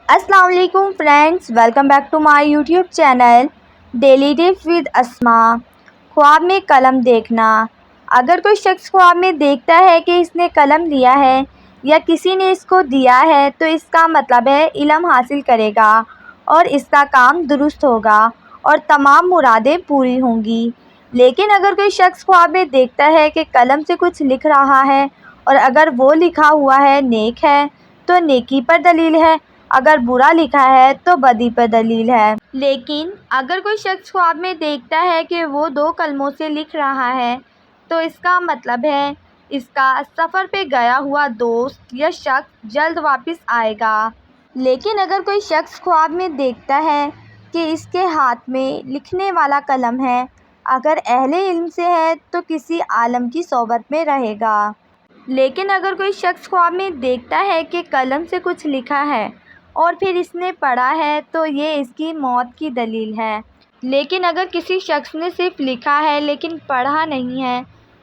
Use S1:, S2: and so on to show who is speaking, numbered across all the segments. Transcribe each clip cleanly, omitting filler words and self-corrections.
S1: السلام علیکم friends, welcome back to my YouTube channel daily tips with Asma. خواب میں قلم دیکھنا۔ اگر کوئی شخص خواب میں دیکھتا ہے کہ اس نے قلم لیا ہے یا کسی نے اس کو دیا ہے تو اس کا مطلب ہے علم حاصل کرے گا اور اس کا کام درست ہوگا اور تمام مرادیں پوری ہوں گی۔ لیکن اگر کوئی شخص خواب میں دیکھتا ہے کہ قلم سے کچھ لکھ رہا ہے اور اگر وہ لکھا ہوا ہے نیک ہے تو نیکی پر دلیل ہے، اگر برا لکھا ہے تو بدی پر دلیل ہے۔ لیکن اگر کوئی شخص خواب میں دیکھتا ہے کہ وہ 2 قلموں سے لکھ رہا ہے تو اس کا مطلب ہے اس کا سفر پہ گیا ہوا دوست یا شخص جلد واپس آئے گا۔ لیکن اگر کوئی شخص خواب میں دیکھتا ہے کہ اس کے ہاتھ میں لکھنے والا قلم ہے، اگر اہل علم سے ہے تو کسی عالم کی صحبت میں رہے گا۔ لیکن اگر کوئی شخص خواب میں دیکھتا ہے کہ قلم سے کچھ لکھا ہے اور پھر اس نے پڑھا ہے تو یہ اس کی موت کی دلیل ہے۔ لیکن اگر کسی شخص نے صرف لکھا ہے لیکن پڑھا نہیں ہے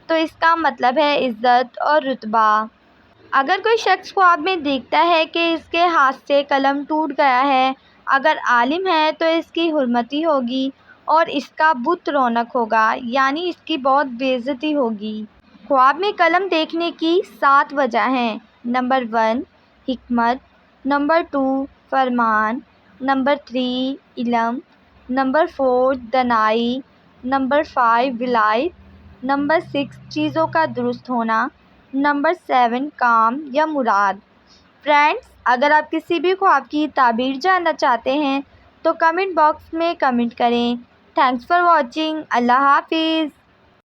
S1: تو اس کا مطلب ہے عزت اور رتبہ۔ اگر کوئی شخص خواب میں دیکھتا ہے کہ اس کے ہاتھ سے قلم ٹوٹ گیا ہے، اگر عالم ہے تو اس کی حرمتی ہوگی اور اس کا بت رونق ہوگا، یعنی اس کی بہت بے عزتی ہوگی۔ خواب میں قلم دیکھنے کی 7 وجہ ہیں۔ نمبر 1 حکمت، نمبر 2 فرمان، نمبر 3 علم، نمبر 4 دانائی، نمبر 5 ولایت، نمبر 6 چیزوں کا درست ہونا، نمبر 7 کام یا مراد۔ فرینڈز، اگر آپ کسی بھی خواب کی تعبیر جاننا چاہتے ہیں تو کمنٹ باکس میں کمنٹ کریں۔ Thanks for watching. اللہ حافظ۔